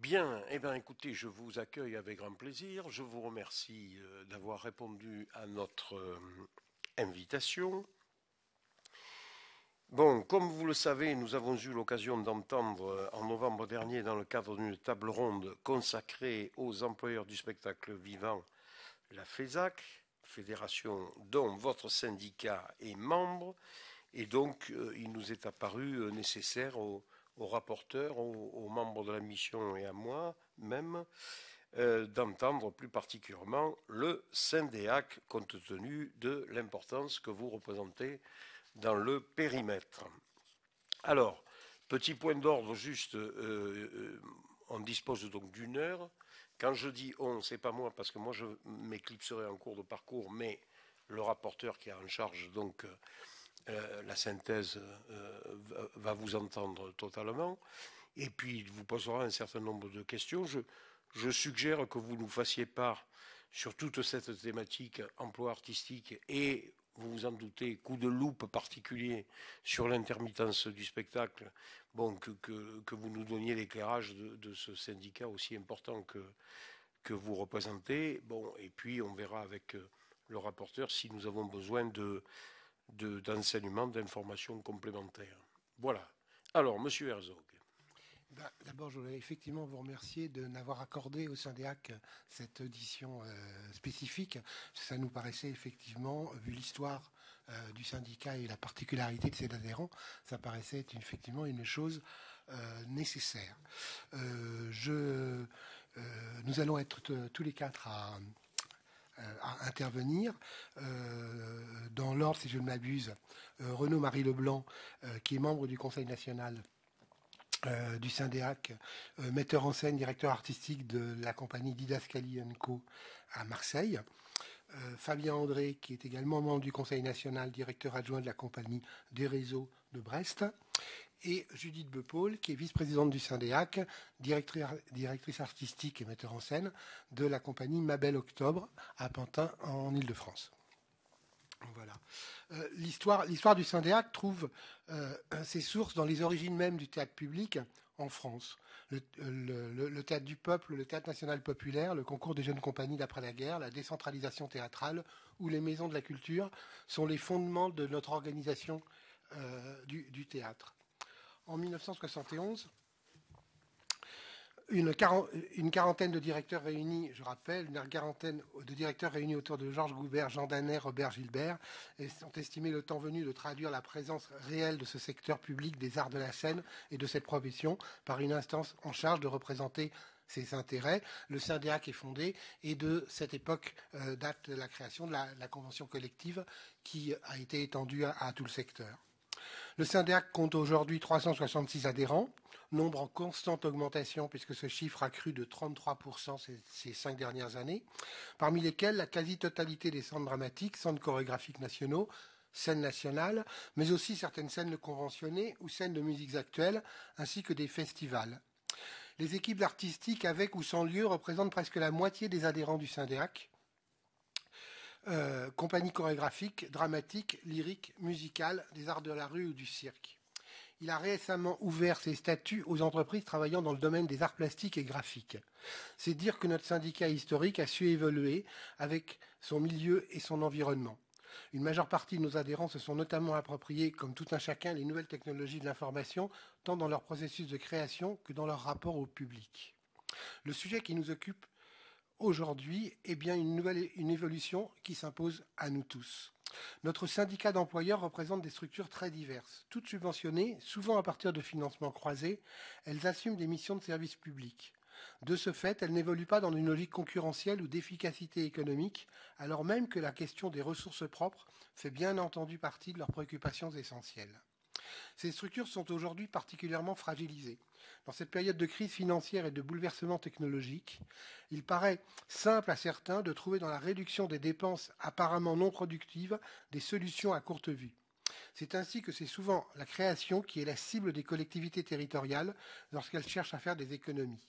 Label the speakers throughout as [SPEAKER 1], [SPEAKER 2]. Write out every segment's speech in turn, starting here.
[SPEAKER 1] Bien, eh bien, écoutez, je vous accueille avec grand plaisir. Je vous remercie d'avoir répondu à notre invitation. Bon, comme vous le savez, nous avons eu l'occasion d'entendre en novembre dernier, dans le cadre d'une table ronde consacrée aux employeurs du spectacle vivant, la FESAC, fédération dont votre syndicat est membre, et donc il nous est apparu nécessaire aux rapporteurs, aux membres de la mission et à moi-même, d'entendre plus particulièrement le Syndéac, compte tenu de l'importance que vous représentez dans le périmètre. Alors, petit point d'ordre juste, on dispose donc d'une heure. Quand je dis on, c'est pas moi, parce que moi je m'éclipserai en cours de parcours, mais le rapporteur qui est en charge donc la synthèse va vous entendre totalement, et puis il vous posera un certain nombre de questions. Je suggère que vous nous fassiez part sur toute cette thématique emploi artistique et, vous vous en doutez, coup de loupe particulier sur l'intermittence du spectacle, bon, que vous nous donniez l'éclairage de ce syndicat aussi important que vous représentez. Bon, et puis on verra avec le rapporteur si nous avons besoin d'enseignements, d'informations complémentaires. Voilà. Alors, Monsieur Herzog.
[SPEAKER 2] D'abord, je voulais effectivement vous remercier de n'avoir accordé au Syndéac cette audition spécifique. Ça nous paraissait effectivement, vu l'histoire du syndicat et la particularité de ses adhérents, ça paraissait effectivement une chose nécessaire. Nous allons être tous les quatre à intervenir. Dans l'ordre, si je ne m'abuse, Renaud-Marie Leblanc, qui est membre du Conseil national du Syndéac, metteur en scène, directeur artistique de la compagnie Didascalie & Co à Marseille. Fabien André, qui est également membre du Conseil national, directeur adjoint de la compagnie des réseaux de Brest. Et Judith Bepaul, qui est vice-présidente du Syndéac, directrice artistique et metteur en scène de la compagnie Mabel Octobre à Pantin, en Île-de-France. Voilà. L'histoire du Syndéac trouve ses sources dans les origines même du théâtre public en France. Le théâtre du peuple, le théâtre national populaire, le concours des jeunes compagnies d'après la guerre, la décentralisation théâtrale ou les maisons de la culture sont les fondements de notre organisation du théâtre. En 1971, une quarantaine de directeurs réunis, je rappelle, une quarantaine de directeurs réunis autour de Georges Goubert, Jean Danet, Robert Gilbert, et ont estimé le temps venu de traduire la présence réelle de ce secteur public des arts de la scène et de cette profession par une instance en charge de représenter ses intérêts. Le Syndéac est fondé et de cette époque date la création de la convention collective qui a été étendue à tout le secteur. Le Syndéac compte aujourd'hui 366 adhérents, nombre en constante augmentation puisque ce chiffre a cru de 33% ces 5 dernières années, parmi lesquels la quasi-totalité des centres dramatiques, centres chorégraphiques nationaux, scènes nationales, mais aussi certaines scènes conventionnées ou scènes de musiques actuelles, ainsi que des festivals. Les équipes artistiques avec ou sans lieu représentent presque la moitié des adhérents du Syndéac. Compagnie chorégraphique, dramatique, lyrique, musicale, des arts de la rue ou du cirque. Il a récemment ouvert ses statuts aux entreprises travaillant dans le domaine des arts plastiques et graphiques. C'est dire que notre syndicat historique a su évoluer avec son milieu et son environnement. Une majeure partie de nos adhérents se sont notamment appropriés, comme tout un chacun, les nouvelles technologies de l'information, tant dans leur processus de création que dans leur rapport au public. Le sujet qui nous occupe aujourd'hui est bien une évolution qui s'impose à nous tous. Notre syndicat d'employeurs représente des structures très diverses. Toutes subventionnées, souvent à partir de financements croisés, elles assument des missions de service public. De ce fait, elles n'évoluent pas dans une logique concurrentielle ou d'efficacité économique, alors même que la question des ressources propres fait bien entendu partie de leurs préoccupations essentielles. Ces structures sont aujourd'hui particulièrement fragilisées. Dans cette période de crise financière et de bouleversement technologique, il paraît simple à certains de trouver dans la réduction des dépenses apparemment non productives des solutions à courte vue. C'est ainsi que c'est souvent la création qui est la cible des collectivités territoriales lorsqu'elles cherchent à faire des économies.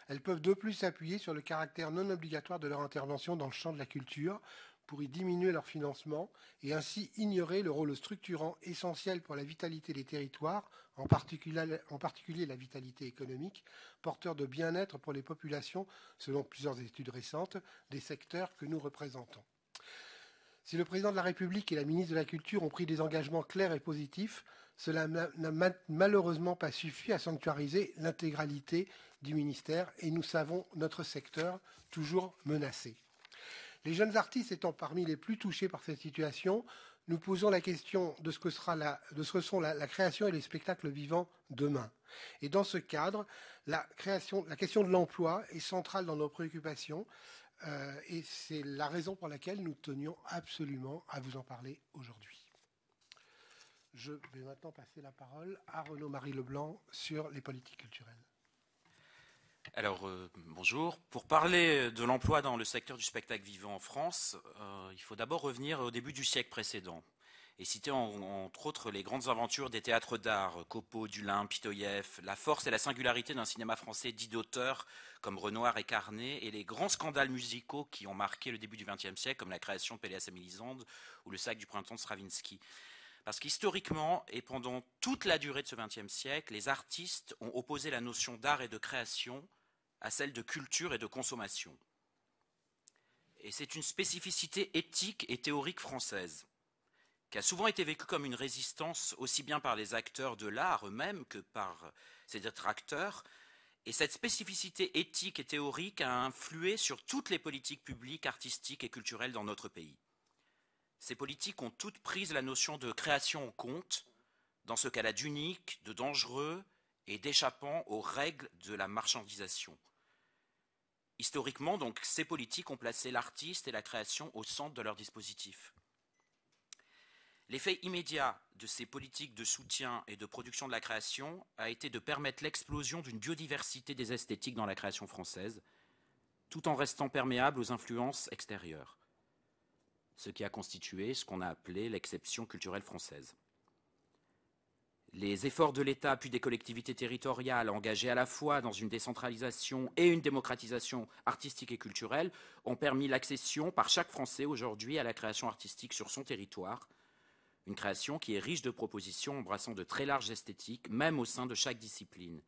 [SPEAKER 2] Elles peuvent de plus s'appuyer sur le caractère non obligatoire de leur intervention dans le champ de la culture pour y diminuer leur financement et ainsi ignorer le rôle structurant essentiel pour la vitalité des territoires, en particulier la vitalité économique, porteur de bien-être pour les populations, selon plusieurs études récentes, des secteurs que nous représentons. Si le président de la République et la ministre de la Culture ont pris des engagements clairs et positifs, cela n'a malheureusement pas suffi à sanctuariser l'intégralité du ministère et nous savons notre secteur toujours menacé. Les jeunes artistes étant parmi les plus touchés par cette situation, nous posons la question de ce que sont la création et les spectacles vivants demain. Et dans ce cadre, la question de l'emploi est centrale dans nos préoccupations et c'est la raison pour laquelle nous tenions absolument à vous en parler aujourd'hui. Je vais maintenant passer la parole à Renaud-Marie Leblanc sur les politiques culturelles.
[SPEAKER 3] Alors, bonjour. Pour parler de l'emploi dans le secteur du spectacle vivant en France, il faut d'abord revenir au début du siècle précédent et citer entre autres les grandes aventures des théâtres d'art, Copeau, Dulin, Pitoyef, la force et la singularité d'un cinéma français dit d'auteurs comme Renoir et Carnet, et les grands scandales musicaux qui ont marqué le début du XXe siècle, comme la création de Péléas et Mélisande ou le Sac du printemps de Stravinsky. Parce qu'historiquement, et pendant toute la durée de ce XXe siècle, les artistes ont opposé la notion d'art et de création à celle de culture et de consommation. Et c'est une spécificité éthique et théorique française, qui a souvent été vécue comme une résistance aussi bien par les acteurs de l'art eux-mêmes que par ses détracteurs. Et cette spécificité éthique et théorique a influé sur toutes les politiques publiques, artistiques et culturelles dans notre pays. Ces politiques ont toutes pris la notion de création en compte, dans ce qu'elle a d'unique, de dangereux et d'échappant aux règles de la marchandisation. Historiquement, donc, ces politiques ont placé l'artiste et la création au centre de leur dispositif. L'effet immédiat de ces politiques de soutien et de production de la création a été de permettre l'explosion d'une biodiversité des esthétiques dans la création française, tout en restant perméable aux influences extérieures, ce qui a constitué ce qu'on a appelé l'exception culturelle française. Les efforts de l'État puis des collectivités territoriales engagés à la fois dans une décentralisation et une démocratisation artistique et culturelle ont permis l'accession par chaque Français aujourd'hui à la création artistique sur son territoire, une création qui est riche de propositions embrassant de très larges esthétiques, même au sein de chaque discipline.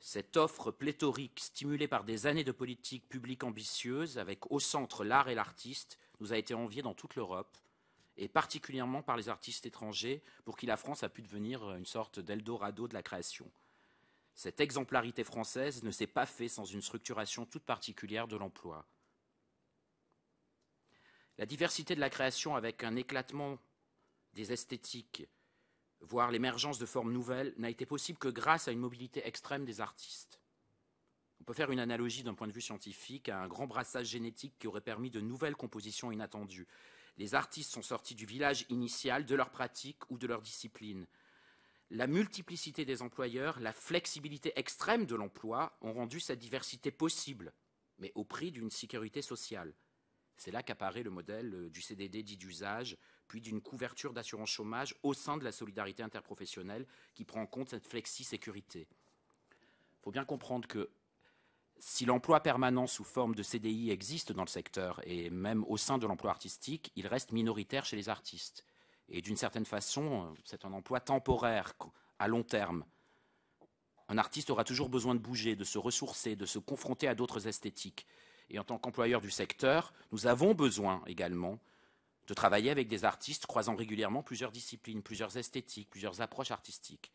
[SPEAKER 3] Cette offre pléthorique, stimulée par des années de politiques publiques ambitieuses, avec au centre l'art et l'artiste, nous a été enviée dans toute l'Europe, et particulièrement par les artistes étrangers, pour qui la France a pu devenir une sorte d'Eldorado de la création. Cette exemplarité française ne s'est pas faite sans une structuration toute particulière de l'emploi. La diversité de la création avec un éclatement des esthétiques, voire l'émergence de formes nouvelles, n'a été possible que grâce à une mobilité extrême des artistes. On peut faire une analogie d'un point de vue scientifique à un grand brassage génétique qui aurait permis de nouvelles compositions inattendues. Les artistes sont sortis du village initial de leur pratique ou de leur discipline. La multiplicité des employeurs, la flexibilité extrême de l'emploi ont rendu cette diversité possible, mais au prix d'une sécurité sociale. C'est là qu'apparaît le modèle du CDD dit d'usage, puis d'une couverture d'assurance chômage au sein de la solidarité interprofessionnelle qui prend en compte cette flexi-sécurité. Il faut bien comprendre que si l'emploi permanent sous forme de CDI existe dans le secteur, et même au sein de l'emploi artistique, il reste minoritaire chez les artistes. Et d'une certaine façon, c'est un emploi temporaire, à long terme. Un artiste aura toujours besoin de bouger, de se ressourcer, de se confronter à d'autres esthétiques. Et en tant qu'employeur du secteur, nous avons besoin également de travailler avec des artistes croisant régulièrement plusieurs disciplines, plusieurs esthétiques, plusieurs approches artistiques.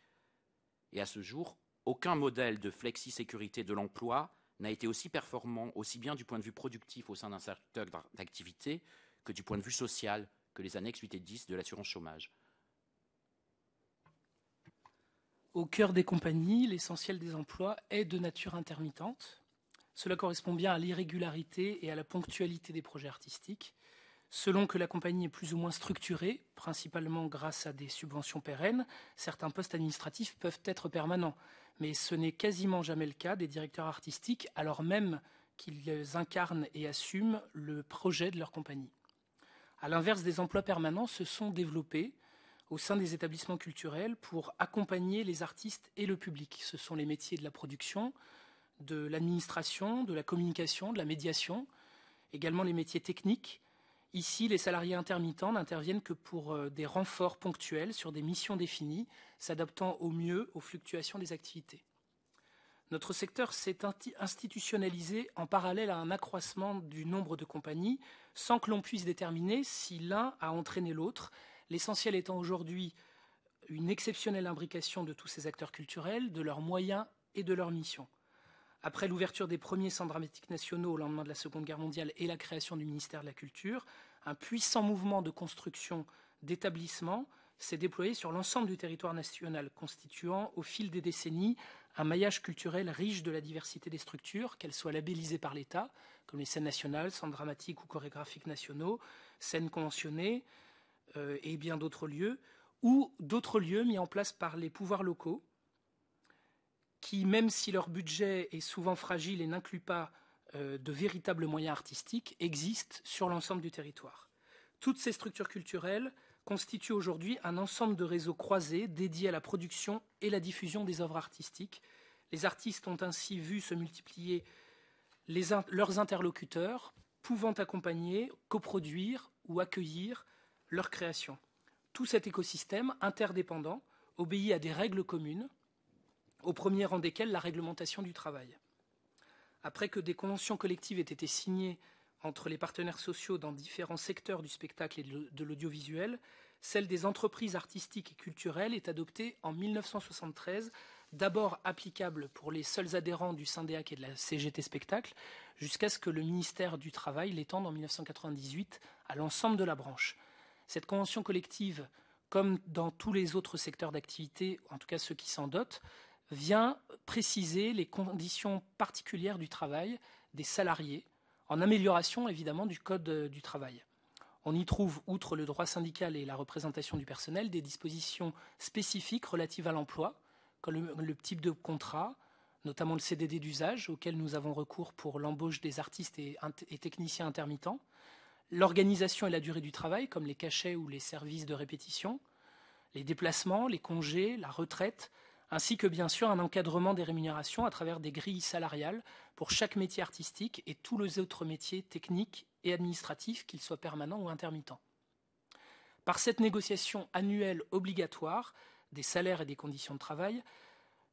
[SPEAKER 3] Et à ce jour, aucun modèle de flexi-sécurité de l'emploi n'a été aussi performant, aussi bien du point de vue productif au sein d'un secteur d'activité que du point de vue social, que les annexes 8 et 10 de l'assurance chômage.
[SPEAKER 4] Au cœur des compagnies, l'essentiel des emplois est de nature intermittente. Cela correspond bien à l'irrégularité et à la ponctualité des projets artistiques. Selon que la compagnie est plus ou moins structurée, principalement grâce à des subventions pérennes, certains postes administratifs peuvent être permanents. Mais ce n'est quasiment jamais le cas des directeurs artistiques, alors même qu'ils incarnent et assument le projet de leur compagnie. À l'inverse, des emplois permanents se sont développés au sein des établissements culturels pour accompagner les artistes et le public. Ce sont les métiers de la production, de l'administration, de la communication, de la médiation, également les métiers techniques. Ici, les salariés intermittents n'interviennent que pour des renforts ponctuels sur des missions définies, s'adaptant au mieux aux fluctuations des activités. Notre secteur s'est institutionnalisé en parallèle à un accroissement du nombre de compagnies, sans que l'on puisse déterminer si l'un a entraîné l'autre, l'essentiel étant aujourd'hui une exceptionnelle imbrication de tous ces acteurs culturels, de leurs moyens et de leurs missions. Après l'ouverture des premiers centres dramatiques nationaux au lendemain de la Seconde Guerre mondiale et la création du ministère de la Culture, un puissant mouvement de construction d'établissements s'est déployé sur l'ensemble du territoire national, constituant au fil des décennies un maillage culturel riche de la diversité des structures, qu'elles soient labellisées par l'État, comme les scènes nationales, centres dramatiques ou chorégraphiques nationaux, scènes conventionnées et bien d'autres lieux, ou d'autres lieux mis en place par les pouvoirs locaux, qui, même si leur budget est souvent fragile et n'inclut pas de véritables moyens artistiques, existent sur l'ensemble du territoire. Toutes ces structures culturelles constituent aujourd'hui un ensemble de réseaux croisés dédiés à la production et la diffusion des œuvres artistiques. Les artistes ont ainsi vu se multiplier leurs interlocuteurs, pouvant accompagner, coproduire ou accueillir leurs créations. Tout cet écosystème interdépendant obéit à des règles communes, au premier rang desquelles la réglementation du travail. Après que des conventions collectives aient été signées entre les partenaires sociaux dans différents secteurs du spectacle et de l'audiovisuel, celle des entreprises artistiques et culturelles est adoptée en 1973, d'abord applicable pour les seuls adhérents du Syndeac et de la CGT Spectacle, jusqu'à ce que le ministère du Travail l'étende en 1998 à l'ensemble de la branche. Cette convention collective, comme dans tous les autres secteurs d'activité, en tout cas ceux qui s'en dotent, vient préciser les conditions particulières du travail des salariés, en amélioration évidemment du Code du travail. On y trouve, outre le droit syndical et la représentation du personnel, des dispositions spécifiques relatives à l'emploi, comme le type de contrat, notamment le CDD d'usage, auquel nous avons recours pour l'embauche des artistes et techniciens intermittents, l'organisation et la durée du travail, comme les cachets ou les services de répétition, les déplacements, les congés, la retraite, ainsi que bien sûr un encadrement des rémunérations à travers des grilles salariales pour chaque métier artistique et tous les autres métiers techniques et administratifs, qu'ils soient permanents ou intermittents. Par cette négociation annuelle obligatoire des salaires et des conditions de travail,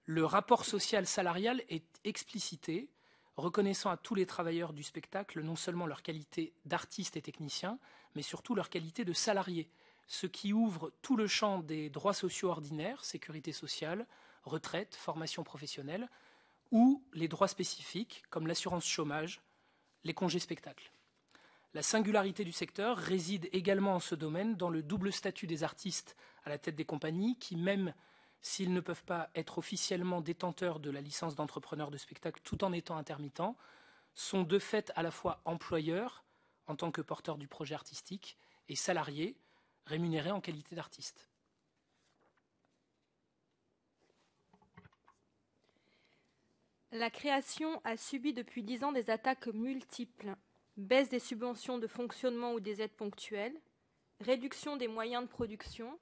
[SPEAKER 4] le rapport social salarial est explicité, reconnaissant à tous les travailleurs du spectacle non seulement leur qualité d'artistes et techniciens, mais surtout leur qualité de salariés, ce qui ouvre tout le champ des droits sociaux ordinaires, sécurité sociale, retraite, formation professionnelle, ou les droits spécifiques, comme l'assurance chômage, les congés spectacles. La singularité du secteur réside également en ce domaine dans le double statut des artistes à la tête des compagnies, qui, même s'ils ne peuvent pas être officiellement détenteurs de la licence d'entrepreneur de spectacle tout en étant intermittents, sont de fait à la fois employeurs, en tant que porteurs du projet artistique, et salariés, rémunérés en qualité d'artistes.
[SPEAKER 5] La création a subi depuis 10 ans des attaques multiples. Baisse des subventions de fonctionnement ou des aides ponctuelles, réduction des moyens de production,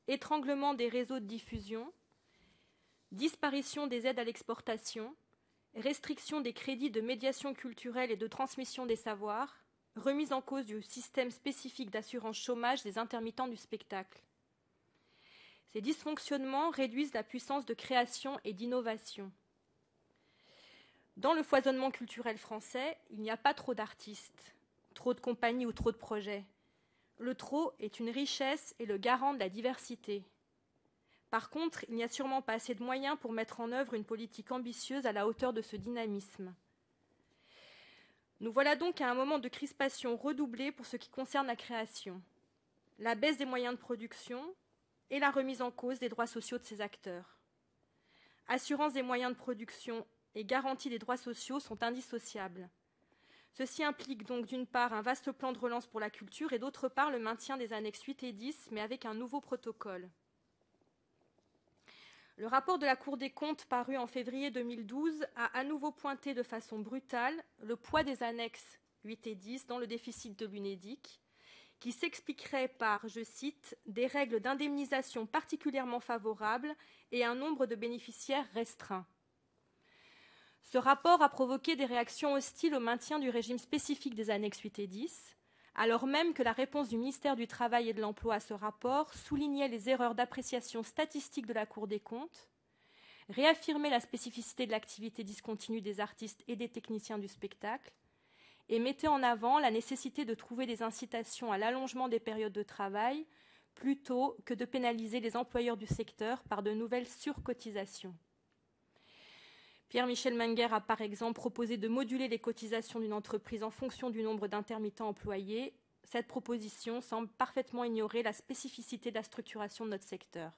[SPEAKER 5] étranglement des réseaux de diffusion, disparition des aides à l'exportation, restriction des crédits de médiation culturelle et de transmission des savoirs, remise en cause du système spécifique d'assurance chômage des intermittents du spectacle. Ces dysfonctionnements réduisent la puissance de création et d'innovation. Dans le foisonnement culturel français, il n'y a pas trop d'artistes, trop de compagnies ou trop de projets. Le trop est une richesse et le garant de la diversité. Par contre, il n'y a sûrement pas assez de moyens pour mettre en œuvre une politique ambitieuse à la hauteur de ce dynamisme. Nous voilà donc à un moment de crispation redoublée pour ce qui concerne la création, la baisse des moyens de production et la remise en cause des droits sociaux de ces acteurs. Assurance des moyens de production et garantie des droits sociaux sont indissociables. Ceci implique donc d'une part un vaste plan de relance pour la culture et d'autre part le maintien des annexes 8 et 10, mais avec un nouveau protocole. Le rapport de la Cour des comptes paru en février 2012 a à nouveau pointé de façon brutale le poids des annexes 8 et 10 dans le déficit de l'UNEDIC, qui s'expliquerait par, je cite, des règles d'indemnisation particulièrement favorables et un nombre de bénéficiaires restreint. Ce rapport a provoqué des réactions hostiles au maintien du régime spécifique des annexes 8 et 10, alors même que la réponse du ministère du Travail et de l'Emploi à ce rapport soulignait les erreurs d'appréciation statistique de la Cour des comptes, réaffirmait la spécificité de l'activité discontinue des artistes et des techniciens du spectacle, et mettait en avant la nécessité de trouver des incitations à l'allongement des périodes de travail plutôt que de pénaliser les employeurs du secteur par de nouvelles surcotisations. Pierre-Michel Menger a par exemple proposé de moduler les cotisations d'une entreprise en fonction du nombre d'intermittents employés. Cette proposition semble parfaitement ignorer la spécificité de la structuration de notre secteur.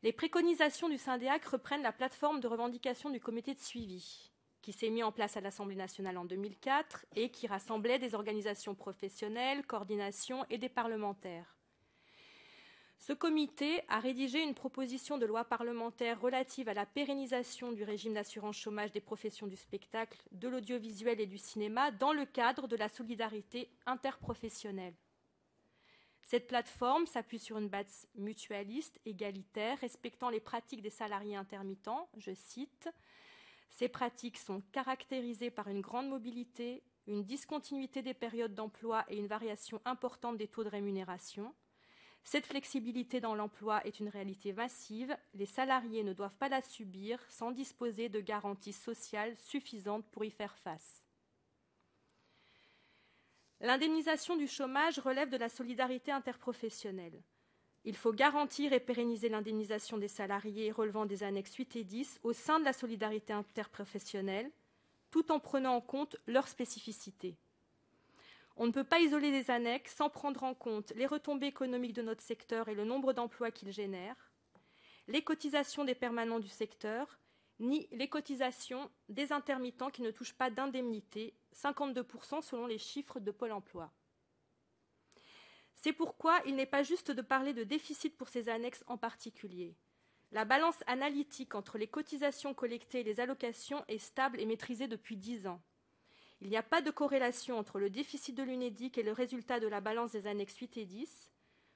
[SPEAKER 5] Les préconisations du Syndeac reprennent la plateforme de revendication du comité de suivi, qui s'est mis en place à l'Assemblée nationale en 2004 et qui rassemblait des organisations professionnelles, coordinations et des parlementaires. Ce comité a rédigé une proposition de loi parlementaire relative à la pérennisation du régime d'assurance chômage des professions du spectacle, de l'audiovisuel et du cinéma dans le cadre de la solidarité interprofessionnelle. Cette plateforme s'appuie sur une base mutualiste, égalitaire, respectant les pratiques des salariés intermittents. Je cite, « Ces pratiques sont caractérisées par une grande mobilité, une discontinuité des périodes d'emploi et une variation importante des taux de rémunération. Cette flexibilité dans l'emploi est une réalité massive. Les salariés ne doivent pas la subir sans disposer de garanties sociales suffisantes pour y faire face. » L'indemnisation du chômage relève de la solidarité interprofessionnelle. Il faut garantir et pérenniser l'indemnisation des salariés relevant des annexes 8 et 10 au sein de la solidarité interprofessionnelle, tout en prenant en compte leurs spécificités. On ne peut pas isoler les annexes sans prendre en compte les retombées économiques de notre secteur et le nombre d'emplois qu'il génère, les cotisations des permanents du secteur, ni les cotisations des intermittents qui ne touchent pas d'indemnité, 52% selon les chiffres de Pôle emploi. C'est pourquoi il n'est pas juste de parler de déficit pour ces annexes en particulier. La balance analytique entre les cotisations collectées et les allocations est stable et maîtrisée depuis 10 ans. Il n'y a pas de corrélation entre le déficit de l'UNEDIC et le résultat de la balance des annexes 8 et 10.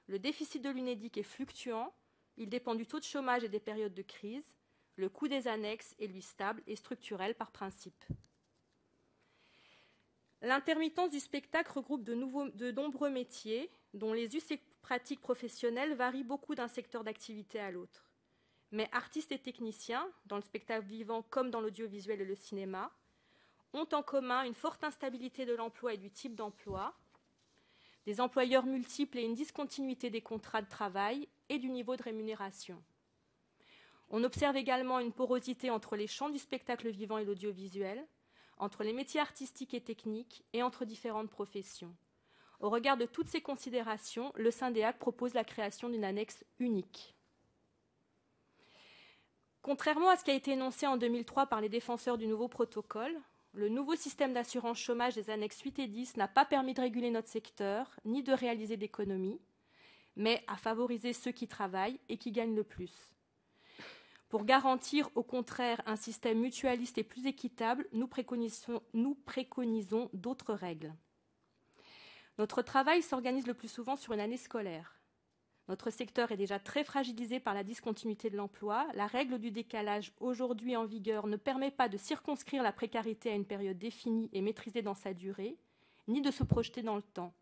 [SPEAKER 5] Le déficit de l'UNEDIC est fluctuant, il dépend du taux de chômage et des périodes de crise. Le coût des annexes est, lui, stable et structurel par principe. L'intermittence du spectacle regroupe de nombreux métiers dont les us et pratiques professionnelles varient beaucoup d'un secteur d'activité à l'autre. Mais artistes et techniciens, dans le spectacle vivant comme dans l'audiovisuel et le cinéma, ont en commun une forte instabilité de l'emploi et du type d'emploi, des employeurs multiples et une discontinuité des contrats de travail et du niveau de rémunération. On observe également une porosité entre les champs du spectacle vivant et l'audiovisuel, entre les métiers artistiques et techniques et entre différentes professions. Au regard de toutes ces considérations, le Syndeac propose la création d'une annexe unique. Contrairement à ce qui a été énoncé en 2003 par les défenseurs du nouveau protocole, le nouveau système d'assurance chômage des annexes 8 et 10 n'a pas permis de réguler notre secteur, ni de réaliser d'économies, mais a favorisé ceux qui travaillent et qui gagnent le plus. Pour garantir, au contraire, un système mutualiste et plus équitable, nous préconisons d'autres règles. Notre travail s'organise le plus souvent sur une année scolaire. Notre secteur est déjà très fragilisé par la discontinuité de l'emploi. La règle du décalage aujourd'hui en vigueur ne permet pas de circonscrire la précarité à une période définie et maîtrisée dans sa durée, ni de se projeter dans le temps.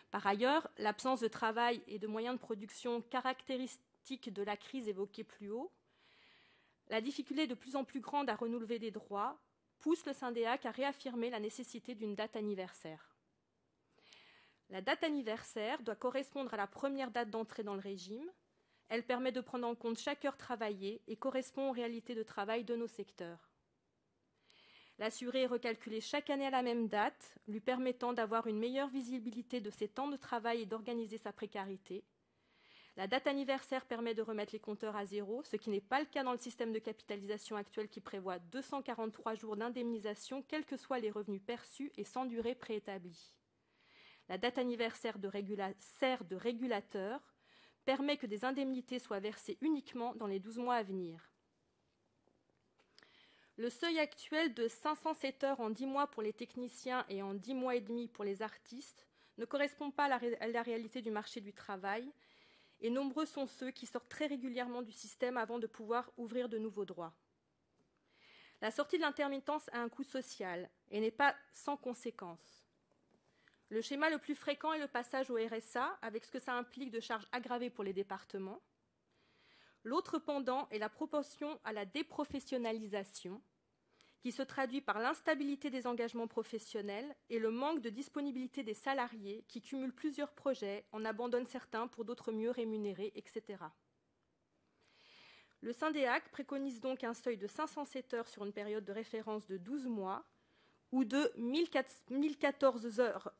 [SPEAKER 5] Par ailleurs, l'absence de travail et de moyens de production caractéristiques de la crise évoquée plus haut, la difficulté de plus en plus grande à renouveler des droits, pousse le Syndeac à réaffirmer la nécessité d'une date anniversaire. La date anniversaire doit correspondre à la première date d'entrée dans le régime. Elle permet de prendre en compte chaque heure travaillée et correspond aux réalités de travail de nos secteurs. L'assuré est recalculé chaque année à la même date, lui permettant d'avoir une meilleure visibilité de ses temps de travail et d'organiser sa précarité. La date anniversaire permet de remettre les compteurs à zéro, ce qui n'est pas le cas dans le système de capitalisation actuel qui prévoit 243 jours d'indemnisation, quels que soient les revenus perçus et sans durée préétablie. La date anniversaire sert de régulateur, permet que des indemnités soient versées uniquement dans les 12 mois à venir. Le seuil actuel de 507 heures en 10 mois pour les techniciens et en 10 mois et demi pour les artistes ne correspond pas à la réalité du marché du travail, et nombreux sont ceux qui sortent très régulièrement du système avant de pouvoir ouvrir de nouveaux droits. La sortie de l'intermittence a un coût social et n'est pas sans conséquences. Le schéma le plus fréquent est le passage au RSA, avec ce que ça implique de charges aggravées pour les départements. L'autre pendant est la propension à la déprofessionnalisation, qui se traduit par l'instabilité des engagements professionnels et le manque de disponibilité des salariés qui cumulent plusieurs projets, en abandonnent certains pour d'autres mieux rémunérés, etc. Le Syndéac préconise donc un seuil de 507 heures sur une période de référence de 12 mois ou de 1014 heures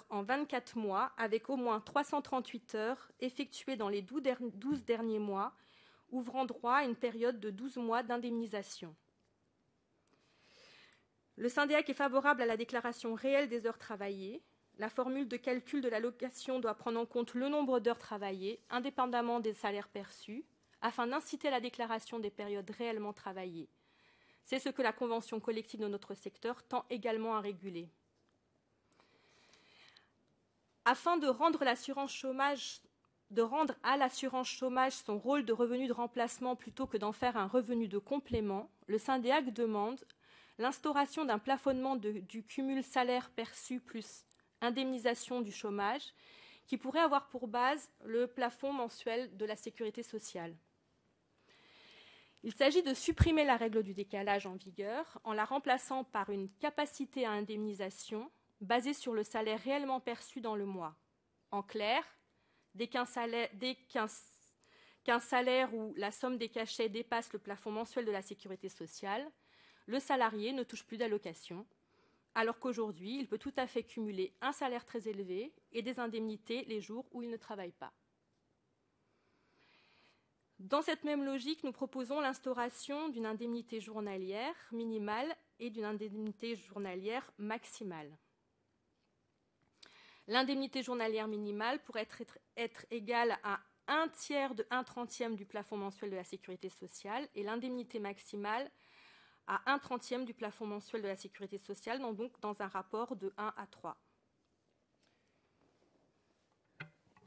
[SPEAKER 5] en 24 mois, avec au moins 338 heures effectuées dans les 12 derniers mois, ouvrant droit à une période de 12 mois d'indemnisation. Le Syndéac est favorable à la déclaration réelle des heures travaillées. La formule de calcul de l'allocation doit prendre en compte le nombre d'heures travaillées, indépendamment des salaires perçus, afin d'inciter à la déclaration des périodes réellement travaillées. C'est ce que la convention collective de notre secteur tend également à réguler. Afin de rendre à l'assurance chômage son rôle de revenu de remplacement plutôt que d'en faire un revenu de complément, le Syndéac demande l'instauration d'un plafonnement du cumul salaire perçu plus indemnisation du chômage, qui pourrait avoir pour base le plafond mensuel de la sécurité sociale. Il s'agit de supprimer la règle du décalage en vigueur en la remplaçant par une capacité à indemnisation basée sur le salaire réellement perçu dans le mois. En clair, dès qu'un salaire ou la somme des cachets dépasse le plafond mensuel de la sécurité sociale, le salarié ne touche plus d'allocation, alors qu'aujourd'hui, il peut tout à fait cumuler un salaire très élevé et des indemnités les jours où il ne travaille pas. Dans cette même logique, nous proposons l'instauration d'une indemnité journalière minimale et d'une indemnité journalière maximale. L'indemnité journalière minimale pourrait être égale à 1/3 de 1/30 du plafond mensuel de la sécurité sociale et l'indemnité maximale à 1/30 du plafond mensuel de la sécurité sociale, donc dans un rapport de 1 à 3.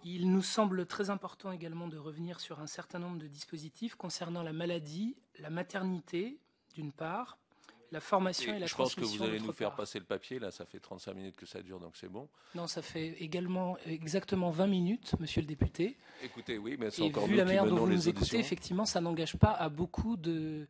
[SPEAKER 4] Il nous semble très important également de revenir sur un certain nombre de dispositifs concernant la maladie, la maternité, d'une part, la formation et la transmission.
[SPEAKER 6] Je pense que vous allez nous faire
[SPEAKER 4] part.
[SPEAKER 6] passer le papier, là, ça fait 35 minutes que ça dure, donc c'est bon.
[SPEAKER 4] Non, ça fait également exactement 20 minutes, monsieur le député.
[SPEAKER 6] Écoutez, oui, mais c'est
[SPEAKER 4] et
[SPEAKER 6] encore
[SPEAKER 4] vu
[SPEAKER 6] nous
[SPEAKER 4] la
[SPEAKER 6] qui
[SPEAKER 4] manière dont
[SPEAKER 6] menons
[SPEAKER 4] vous
[SPEAKER 6] les
[SPEAKER 4] nous écoutez,
[SPEAKER 6] auditions.
[SPEAKER 4] effectivement, ça n'engage pas à beaucoup de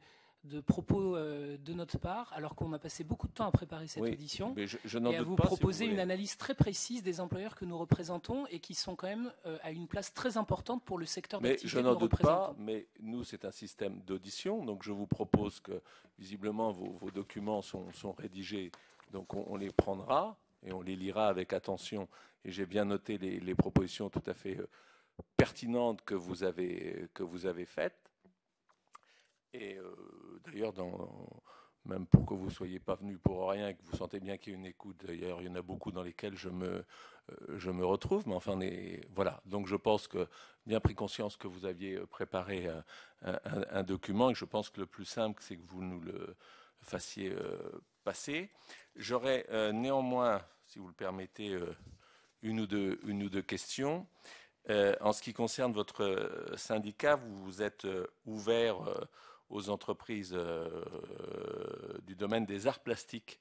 [SPEAKER 4] propos de notre part, alors qu'on a passé beaucoup de temps à préparer cette audition,
[SPEAKER 6] mais je n'en
[SPEAKER 4] et à
[SPEAKER 6] doute
[SPEAKER 4] vous
[SPEAKER 6] pas,
[SPEAKER 4] proposer
[SPEAKER 6] si vous
[SPEAKER 4] une analyse très précise des employeurs que nous représentons et qui sont quand même à une place très importante pour le secteur d'activité
[SPEAKER 6] je
[SPEAKER 4] que
[SPEAKER 6] n'en
[SPEAKER 4] nous
[SPEAKER 6] doute
[SPEAKER 4] représentons.
[SPEAKER 6] pas, mais nous, c'est un système d'audition, donc je vous propose que, visiblement, vos documents sont rédigés, donc on les prendra et on les lira avec attention, et j'ai bien noté les propositions tout à fait pertinentes que vous avez faites. Et d'ailleurs, même pour que vous ne soyez pas venu pour rien et que vous sentez bien qu'il y a une écoute, d'ailleurs, il y en a beaucoup dans lesquelles je me retrouve, mais enfin, voilà. Donc je pense que, bien pris conscience que vous aviez préparé un document, et je pense que le plus simple, c'est que vous nous le fassiez passer. J'aurais néanmoins, si vous le permettez, une ou deux questions. En ce qui concerne votre syndicat, vous êtes ouvert aux entreprises du domaine des arts plastiques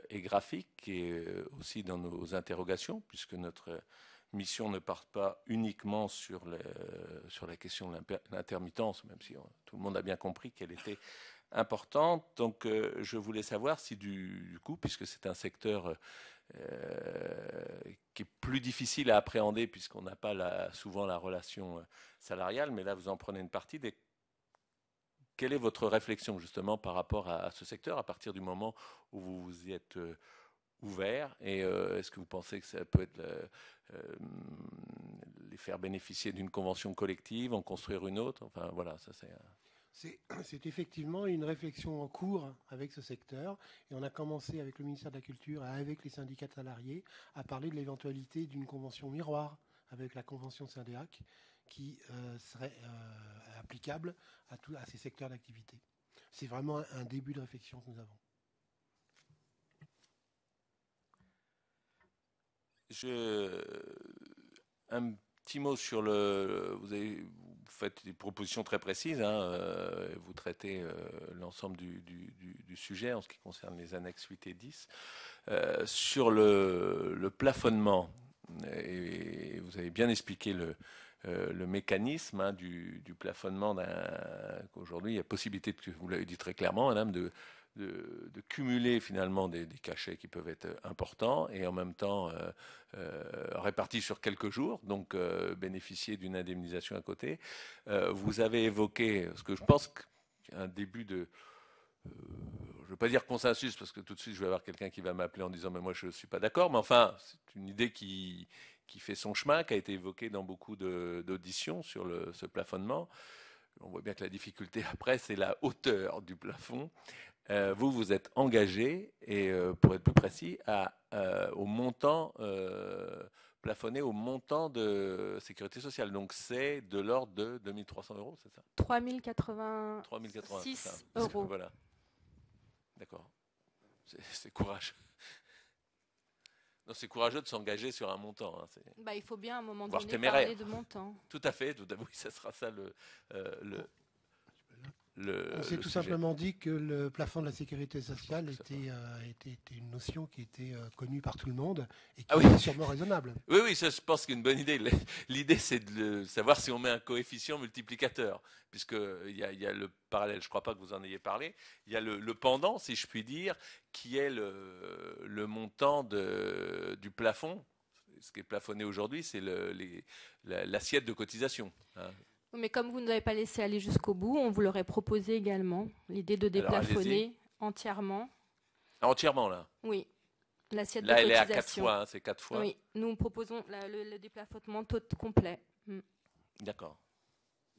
[SPEAKER 6] et graphiques, qui est aussi dans nos interrogations, puisque notre mission ne part pas uniquement sur la question de l'intermittence, même si tout le monde a bien compris qu'elle était importante. Donc je voulais savoir si du coup, puisque c'est un secteur qui est plus difficile à appréhender puisqu'on n'a pas souvent la relation salariale, mais là vous en prenez une partie. Quelle est votre réflexion justement par rapport à ce secteur à partir du moment où vous vous y êtes ouvert, et est-ce que vous pensez que ça peut être les faire bénéficier d'une convention collective, en construire une autre? Enfin voilà, ça
[SPEAKER 2] C'est effectivement une réflexion en cours avec ce secteur, et on a commencé avec le ministère de la Culture et avec les syndicats de salariés à parler de l'éventualité d'une convention miroir avec la convention Syndéac qui serait applicable à ces secteurs d'activité. C'est vraiment un début de réflexion que nous avons.
[SPEAKER 6] Un petit mot sur vous faites des propositions très précises, hein, vous traitez l'ensemble du sujet en ce qui concerne les annexes 8 et 10. Sur le plafonnement, et vous avez bien expliqué le mécanisme, hein, du plafonnement. Qu'aujourd'hui, il y a possibilité, vous l'avez dit très clairement, madame, de cumuler finalement des cachets qui peuvent être importants et en même temps répartis sur quelques jours, donc bénéficier d'une indemnisation à côté. Vous avez évoqué ce que je pense qu'un début de... je ne veux pas dire consensus, parce que tout de suite je vais avoir quelqu'un qui va m'appeler en disant mais moi je ne suis pas d'accord, mais enfin c'est une idée qui fait son chemin, qui a été évoquée dans beaucoup d'auditions sur ce plafonnement. On voit bien que la difficulté après, c'est la hauteur du plafond. Vous êtes engagé, et pour être plus précis, au montant plafonné au montant de sécurité sociale. Donc c'est de l'ordre de 2 300 €, c'est ça?
[SPEAKER 5] 3 086 €.
[SPEAKER 6] Voilà. D'accord. C'est courageux. Non, c'est courageux de s'engager sur un montant. Hein.
[SPEAKER 5] Il faut bien à un moment
[SPEAKER 6] voire
[SPEAKER 5] donné
[SPEAKER 6] téméraire.
[SPEAKER 5] parler de montant.
[SPEAKER 6] Tout à fait. Oui, ça sera ça
[SPEAKER 2] On s'est tout simplement dit que le plafond de la sécurité sociale était une notion qui était connue par tout le monde et qui est sûrement raisonnable.
[SPEAKER 6] Oui, ça, je pense qu'une bonne idée. L'idée, c'est de savoir si on met un coefficient multiplicateur, puisqu'il y a le parallèle, je ne crois pas que vous en ayez parlé, il y a le pendant, si je puis dire, qui est le montant du plafond. Ce qui est plafonné aujourd'hui, c'est l'assiette de cotisation. Hein.
[SPEAKER 5] Mais comme vous ne nous avez pas laissé aller jusqu'au bout, on vous l'aurait proposé également, l'idée de déplafonner entièrement.
[SPEAKER 6] Entièrement, là?
[SPEAKER 5] Oui, l'assiette de
[SPEAKER 6] cotisation. Là, elle est à 4 fois, hein, c'est 4 fois.
[SPEAKER 5] Oui, nous proposons le déplafonnement complet.
[SPEAKER 6] D'accord.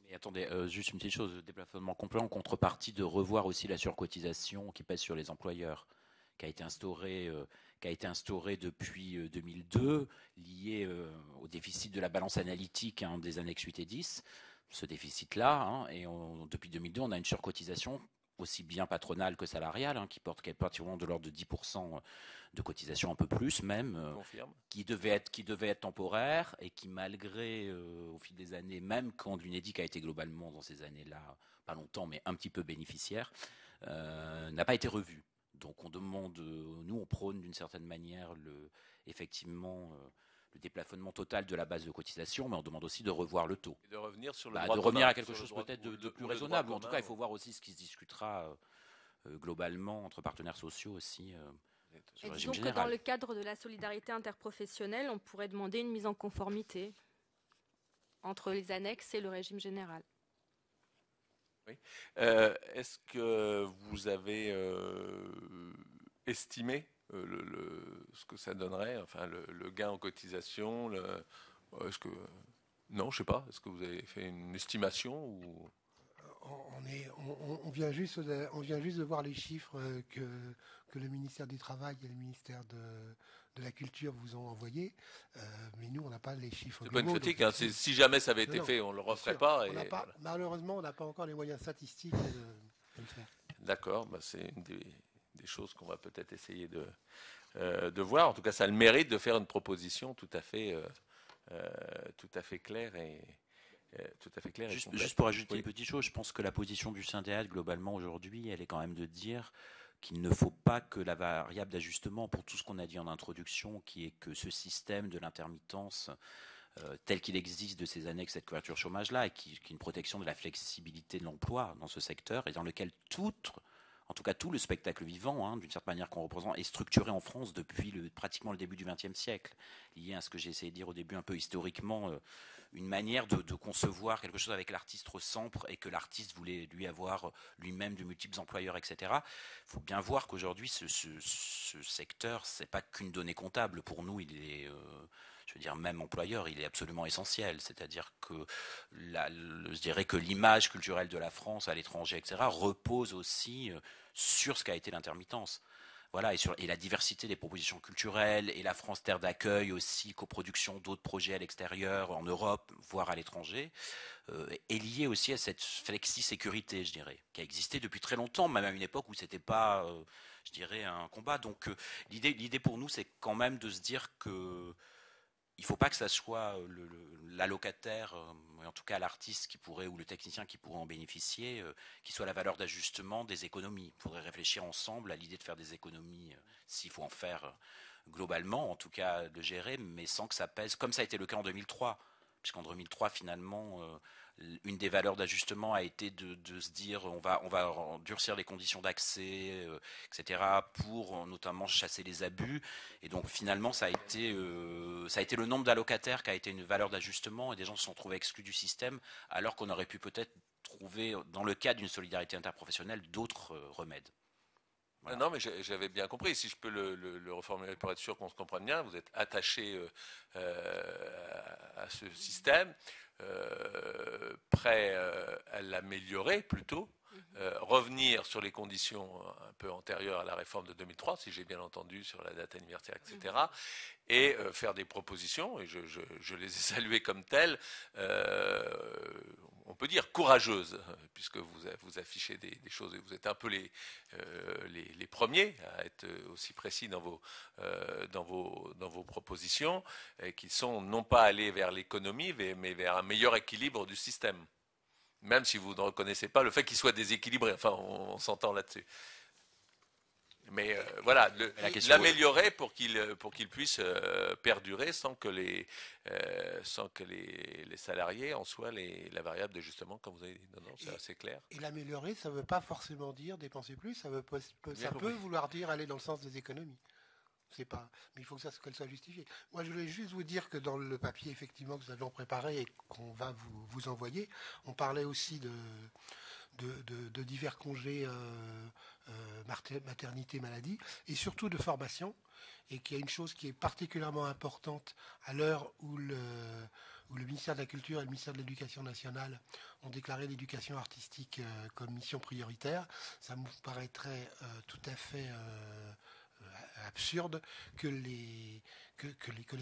[SPEAKER 3] Mais attendez, juste une petite chose, le déplafonnement complet en contrepartie de revoir aussi la surcotisation qui pèse sur les employeurs, qui a été instaurée depuis 2002, liée au déficit de la balance analytique, hein, des annexes 8 et 10. Ce déficit-là, hein, et depuis 2002, on a une surcotisation aussi bien patronale que salariale, hein, qui porte pratiquement de l'ordre de 10% de cotisation, un peu plus même, qui devait être temporaire et qui, malgré, au fil des années, même quand l'UNEDIC a été globalement dans ces années-là, pas longtemps, mais un petit peu bénéficiaire, n'a pas été revue. Donc on demande, nous on prône d'une certaine manière effectivement le déplafonnement total de la base de cotisation, mais on demande aussi de revoir le taux.
[SPEAKER 6] Et de revenir sur le
[SPEAKER 3] de
[SPEAKER 6] droit
[SPEAKER 3] revenir
[SPEAKER 6] commun,
[SPEAKER 3] à quelque chose peut-être de plus raisonnable. En tout cas, il faut voir aussi ce qui se discutera globalement entre partenaires sociaux aussi.
[SPEAKER 5] Et disons que dans le cadre de la solidarité interprofessionnelle, on pourrait demander une mise en conformité entre les annexes et le régime général.
[SPEAKER 6] Oui. Est-ce que vous avez estimé ce que ça donnerait, enfin le gain en cotisation, non, je sais pas. Est-ce que vous avez fait une estimation ou...
[SPEAKER 2] On vient juste de voir les chiffres que le ministère du Travail et le ministère de la Culture vous ont envoyés, mais nous on n'a pas les chiffres.
[SPEAKER 6] C'est pas une critique. Hein, si jamais ça avait été fait, on ne le referait pas.
[SPEAKER 2] Voilà. Malheureusement, on n'a pas encore les moyens statistiques de le faire.
[SPEAKER 6] D'accord, c'est une des choses qu'on va peut-être essayer de voir. En tout cas, ça a le mérite de faire une proposition tout à fait claire et tout à fait claire.
[SPEAKER 3] Juste pour ajouter une petite chose, je pense que la position du syndicat globalement aujourd'hui, elle est quand même de dire qu'il ne faut pas que la variable d'ajustement, pour tout ce qu'on a dit en introduction, qui est que ce système de l'intermittence tel qu'il existe de ces annexes, cette couverture chômage-là, et qui est une protection de la flexibilité de l'emploi dans ce secteur, et dans lequel en tout cas tout le spectacle vivant, hein, d'une certaine manière qu'on représente, est structuré en France depuis pratiquement le début du XXe siècle, lié à ce que j'ai essayé de dire au début un peu historiquement, une manière de concevoir quelque chose avec l'artiste au centre et que l'artiste voulait lui avoir lui-même de multiples employeurs, etc. Il faut bien voir qu'aujourd'hui, ce secteur, c'est pas qu'une donnée comptable. Pour nous, il est... je veux dire, même employeur, il est absolument essentiel. C'est-à-dire que je dirais que l'image culturelle de la France à l'étranger, etc., repose aussi sur ce qu'a été l'intermittence. Voilà, et la diversité des propositions culturelles, et la France terre d'accueil aussi, coproduction d'autres projets à l'extérieur, en Europe, voire à l'étranger, est liée aussi à cette flexi-sécurité, je dirais, qui a existé depuis très longtemps, même à une époque où c'était pas, je dirais, un combat. Donc l'idée pour nous, c'est quand même de se dire que il ne faut pas que ça soit l'allocataire, en tout cas l'artiste qui pourrait, ou le technicien qui pourrait en bénéficier, qui soit la valeur d'ajustement des économies. Il faudrait réfléchir ensemble à l'idée de faire des économies, s'il faut en faire globalement, en tout cas de gérer, mais sans que ça pèse, comme ça a été le cas en 2003. Puisqu'en 2003, finalement, une des valeurs d'ajustement a été de se dire on va durcir les conditions d'accès, etc., pour notamment chasser les abus. Et donc finalement, ça a été le nombre d'allocataires qui a été une valeur d'ajustement, et des gens se sont trouvés exclus du système, alors qu'on aurait pu peut-être trouver, dans le cadre d'une solidarité interprofessionnelle, d'autres remèdes.
[SPEAKER 6] Voilà. Non, mais j'avais bien compris. Si je peux le reformuler pour être sûr qu'on se comprenne bien, vous êtes attaché à ce système, prêt à l'améliorer plutôt, revenir sur les conditions un peu antérieures à la réforme de 2003, si j'ai bien entendu, sur la date anniversaire, etc., et faire des propositions, et je les ai saluées comme telles, on peut dire courageuses, puisque vous affichez des choses, et vous êtes un peu les premiers à être aussi précis dans vos propositions, et qui sont non pas allés vers l'économie, mais vers un meilleur équilibre du système, même si vous ne reconnaissez pas le fait qu'il soit déséquilibré. Enfin, on s'entend là-dessus. Mais voilà, l'améliorer pour qu'il puisse perdurer sans que les salariés en soient la variable d'ajustement, comme vous avez dit. Non, c'est assez clair.
[SPEAKER 2] Et l'améliorer, ça ne veut pas forcément dire dépenser plus, ça peut vouloir dire aller dans le sens des économies. C'est pas, mais il faut qu'elle soit justifiée. Moi, je voulais juste vous dire que dans le papier, effectivement, que nous avions préparé et qu'on va vous envoyer, on parlait aussi de divers congés maternité, maladie, et surtout de formation, et qu'il y a une chose qui est particulièrement importante à l'heure où le ministère de la Culture et le ministère de l'Éducation nationale ont déclaré l'éducation artistique comme mission prioritaire. Ça me paraîtrait tout à fait absurde que les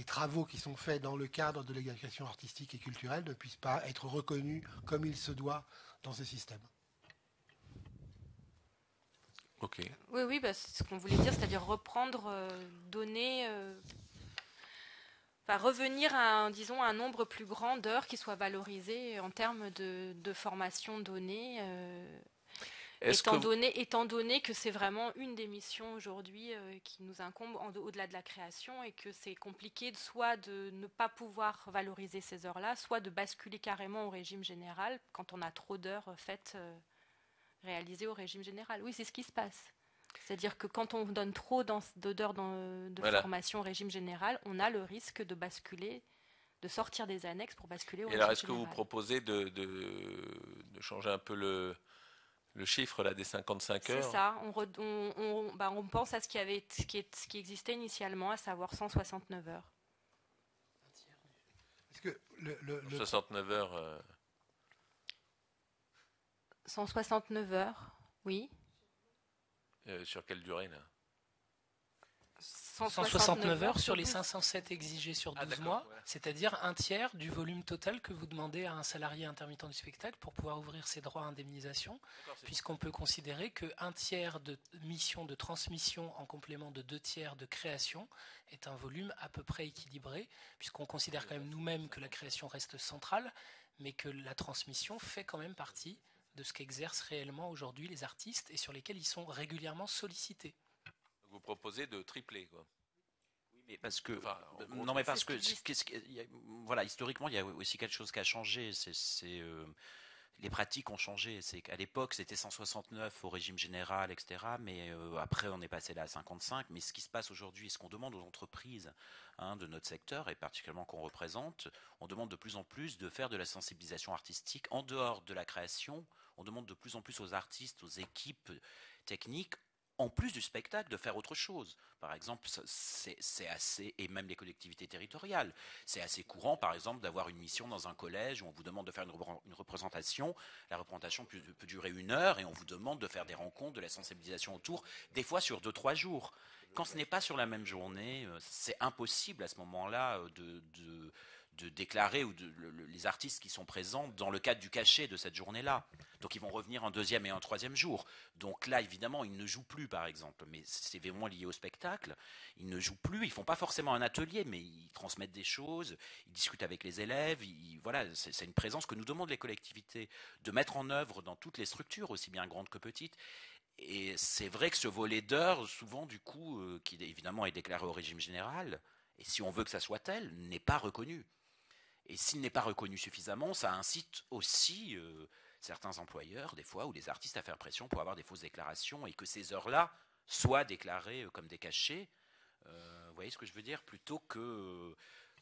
[SPEAKER 2] travaux qui sont faits dans le cadre de l'éducation artistique et culturelle ne puissent pas être reconnus comme il se doit dans ce système.
[SPEAKER 6] Okay.
[SPEAKER 5] Oui, c'est ce qu'on voulait dire, c'est-à-dire reprendre, donner, revenir à un nombre plus grand d'heures qui soient valorisées en termes de formation donnée, étant donné que c'est vraiment une des missions aujourd'hui qui nous incombe au-delà de la création, et que c'est compliqué soit de ne pas pouvoir valoriser ces heures-là, soit de basculer carrément au régime général quand on a trop d'heures faites réalisé au régime général. Oui, c'est ce qui se passe. C'est-à-dire que quand on donne trop d'heures de formation au régime général, on a le risque de basculer, de sortir des annexes pour basculer au régime général.
[SPEAKER 6] Et alors, est-ce que vous proposez de changer un peu le chiffre là, des 55 heures ?
[SPEAKER 5] C'est ça. On pense à ce qui existait initialement, à savoir 169 heures.
[SPEAKER 2] Parce que
[SPEAKER 6] 69 heures...
[SPEAKER 5] 169 heures, oui.
[SPEAKER 6] Sur quelle durée là ?
[SPEAKER 4] 169 heures sur les 507 exigés sur 12 mois,
[SPEAKER 6] voilà.
[SPEAKER 4] C'est-à-dire un tiers du volume total que vous demandez à un salarié intermittent du spectacle pour pouvoir ouvrir ses droits à indemnisation, puisqu'on peut considérer qu'un tiers de mission de transmission en complément de 2 tiers de création est un volume à peu près équilibré, puisqu'on considère quand même nous-mêmes que la création reste centrale, mais que la transmission fait quand même partie de ce qu'exercent réellement aujourd'hui les artistes et sur lesquels ils sont régulièrement sollicités.
[SPEAKER 6] Vous proposez de tripler, quoi.
[SPEAKER 3] Oui, mais parce que voilà, historiquement, il y a aussi quelque chose qui a changé. Les pratiques ont changé. C'est qu'à l'époque, c'était 169 au régime général, etc. Mais après, on est passé là à 55. Mais ce qui se passe aujourd'hui, ce qu'on demande aux entreprises de notre secteur, et particulièrement qu'on représente, on demande de plus en plus de faire de la sensibilisation artistique en dehors de la création. On demande de plus en plus aux artistes, aux équipes techniques, en plus du spectacle, de faire autre chose. Par exemple, c'est assez, et même les collectivités territoriales, c'est assez courant, par exemple, d'avoir une mission dans un collège où on vous demande de faire une représentation. La représentation peut durer 1 heure, et on vous demande de faire des rencontres, de la sensibilisation autour, des fois sur 2-3 jours. Quand ce n'est pas sur la même journée, c'est impossible à ce moment-là de déclarer les artistes qui sont présents dans le cadre du cachet de cette journée-là. Donc ils vont revenir un deuxième et un troisième jour. Donc là, évidemment, ils ne jouent plus, par exemple, mais c'est vraiment lié au spectacle. Ils ne jouent plus, ils font pas forcément un atelier, mais ils transmettent des choses, ils discutent avec les élèves. Voilà, c'est une présence que nous demandent les collectivités de mettre en œuvre dans toutes les structures, aussi bien grandes que petites. Et c'est vrai que ce volet d'heures, souvent, du coup, qui évidemment est déclaré au régime général, et si on veut que ça soit tel, n'est pas reconnu. Et s'il n'est pas reconnu suffisamment, ça incite aussi certains employeurs, des fois, ou les artistes à faire pression pour avoir des fausses déclarations et que ces heures-là soient déclarées comme des cachets. Vous voyez ce que je veux dire? Plutôt que.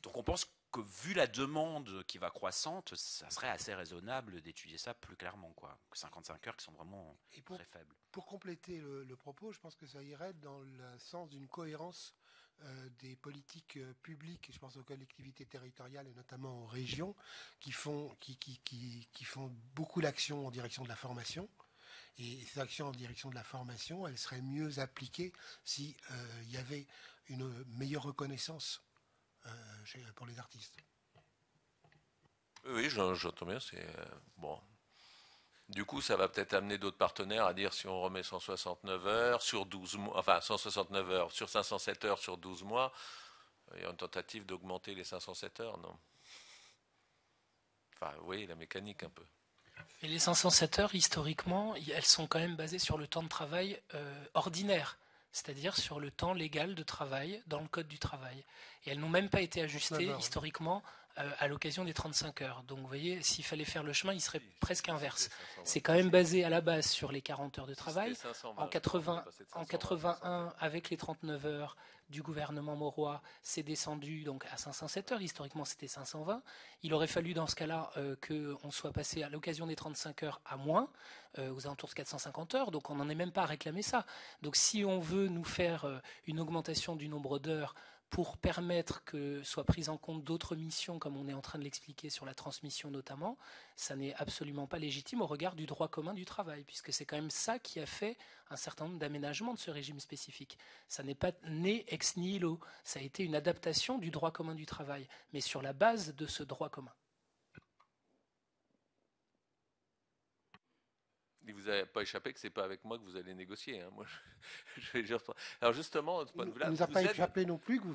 [SPEAKER 3] Donc on pense que vu la demande qui va croissante, ça serait assez raisonnable d'étudier ça plus clairement, quoi. Que 55 heures qui sont vraiment très faibles.
[SPEAKER 2] Pour compléter le propos, je pense que ça irait dans le sens d'une cohérence des politiques publiques, je pense aux collectivités territoriales et notamment aux régions, qui font beaucoup d'actions en direction de la formation. Et ces actions en direction de la formation, elles seraient mieux appliquées si il y avait une meilleure reconnaissance pour les artistes.
[SPEAKER 6] Oui, j'entends bien. C'est bon. Du coup, ça va peut-être amener d'autres partenaires à dire si on remet 169 heures sur 12 mois, enfin 169 heures sur 507 heures sur 12 mois, il y a une tentative d'augmenter les 507 heures, non? Enfin, vous voyez la mécanique un peu.
[SPEAKER 4] Et les 507 heures, historiquement, elles sont quand même basées sur le temps de travail ordinaire, c'est-à-dire sur le temps légal de travail dans le Code du travail. Et elles n'ont même pas été ajustées historiquement à l'occasion des 35 heures. Donc vous voyez, s'il fallait faire le chemin, il serait presque inverse. C'est quand même basé à la base sur les 40 heures de travail. En 81, avec les 39 heures du gouvernement Mauroy, c'est descendu donc à 507 heures. Historiquement, c'était 520. Il aurait fallu dans ce cas-là qu'on soit passé à l'occasion des 35 heures à moins, aux alentours de 450 heures. Donc on n'en est même pas à réclamer ça. Donc si on veut nous faire une augmentation du nombre d'heures pour permettre que soient prises en compte d'autres missions, comme on est en train de l'expliquer sur la transmission notamment, ça n'est absolument pas légitime au regard du droit commun du travail, puisque c'est quand même ça qui a fait un certain nombre d'aménagements de ce régime spécifique. Ça n'est pas né ex nihilo, ça a été une adaptation du droit commun du travail, mais sur la base de ce droit commun.
[SPEAKER 6] Il vous a pas échappé que c'est pas avec moi que vous allez négocier. Hein. Moi, alors justement, de ce point de vue-là,
[SPEAKER 2] il ne nous a pas échappé non plus que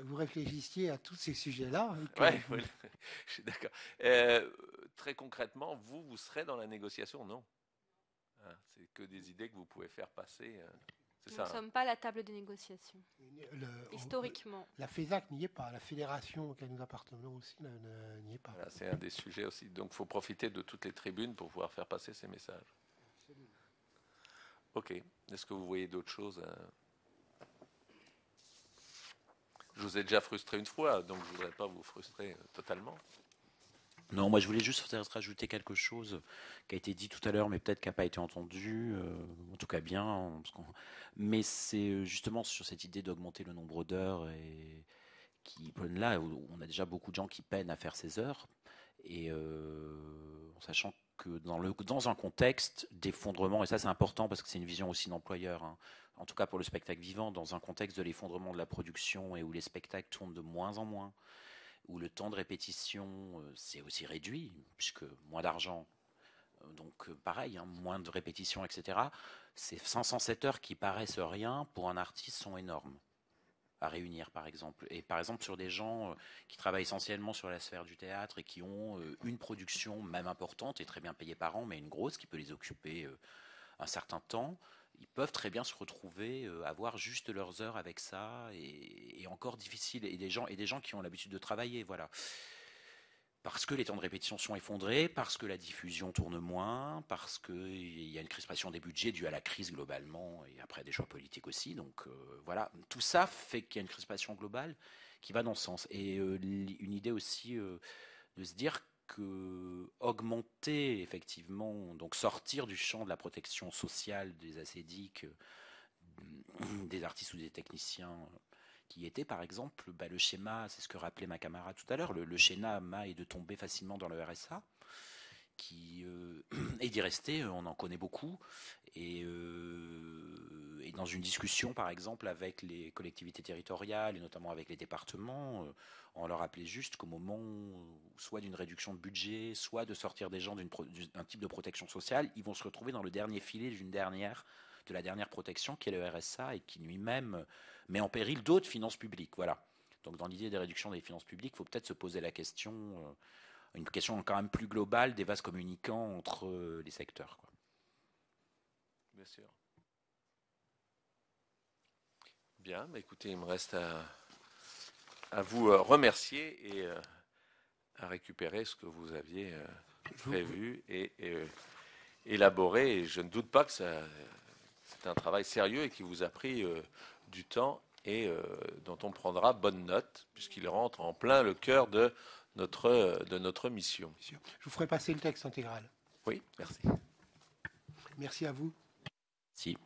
[SPEAKER 2] vous réfléchissiez à tous ces sujets-là.
[SPEAKER 6] Oui, je suis d'accord. Très concrètement, vous serez dans la négociation, non? C'est que des idées que vous pouvez faire passer.
[SPEAKER 5] Nous ne sommes pas à la table des négociations. Historiquement.
[SPEAKER 2] La FESAC n'y est pas. La fédération auquel nous appartenons aussi n'y est pas.
[SPEAKER 6] Voilà, c'est un des sujets aussi. Donc il faut profiter de toutes les tribunes pour pouvoir faire passer ces messages. Absolument. Ok. Est-ce que vous voyez d'autres choses? Je vous ai déjà frustré une fois, donc je ne voudrais pas vous frustrer totalement.
[SPEAKER 3] Non, moi je voulais juste rajouter quelque chose qui a été dit tout à l'heure, mais peut-être qui n'a pas été entendu, en tout cas bien. Mais c'est justement sur cette idée d'augmenter le nombre d'heures, et là où on a déjà beaucoup de gens qui peinent à faire ces heures, et en sachant que dans un contexte d'effondrement, et ça c'est important parce que c'est une vision aussi d'employeur, hein, en tout cas pour le spectacle vivant, dans un contexte de l'effondrement de la production et où les spectacles tournent de moins en moins, où le temps de répétition s'est aussi réduit, puisque moins d'argent, donc pareil, hein, moins de répétition, etc. Ces 507 heures qui paraissent rien, pour un artiste, sont énormes à réunir, par exemple. Et par exemple, sur des gens qui travaillent essentiellement sur la sphère du théâtre et qui ont une production même importante et très bien payée par an, mais une grosse qui peut les occuper un certain temps, ils peuvent très bien se retrouver, avoir juste leurs heures avec ça, et encore difficile, et des gens qui ont l'habitude de travailler, voilà. Parce que les temps de répétition sont effondrés, parce que la diffusion tourne moins, parce qu'il y a une crispation des budgets due à la crise globalement, et après des choix politiques aussi, donc voilà. Tout ça fait qu'il y a une crispation globale qui va dans ce sens. Et une idée aussi de se dire que augmenter effectivement, donc sortir du champ de la protection sociale des assédiques, des artistes ou des techniciens qui étaient par exemple, le schéma, c'est ce que rappelait ma camarade tout à l'heure, le schéma est de tomber facilement dans le RSA, et d'y rester, on en connaît beaucoup, et et dans une discussion, par exemple, avec les collectivités territoriales, et notamment avec les départements, on leur rappelait juste qu'au moment soit d'une réduction de budget, soit de sortir des gens d'un type de protection sociale, ils vont se retrouver dans le dernier filet de la dernière protection, qui est le RSA, et qui lui-même met en péril d'autres finances publiques. Voilà. Donc dans l'idée des réductions des finances publiques, il faut peut-être se poser la question, une question quand même plus globale des vases communicants entre les secteurs, quoi.
[SPEAKER 6] Bien sûr. Bien, bah écoutez, il me reste à vous remercier et à récupérer ce que vous aviez prévu et élaboré. Et je ne doute pas que c'est un travail sérieux et qui vous a pris du temps et dont on prendra bonne note, puisqu'il rentre en plein le cœur de notre mission.
[SPEAKER 2] Je vous ferai passer le texte intégral.
[SPEAKER 6] Oui, merci.
[SPEAKER 2] Merci à vous.
[SPEAKER 3] Si.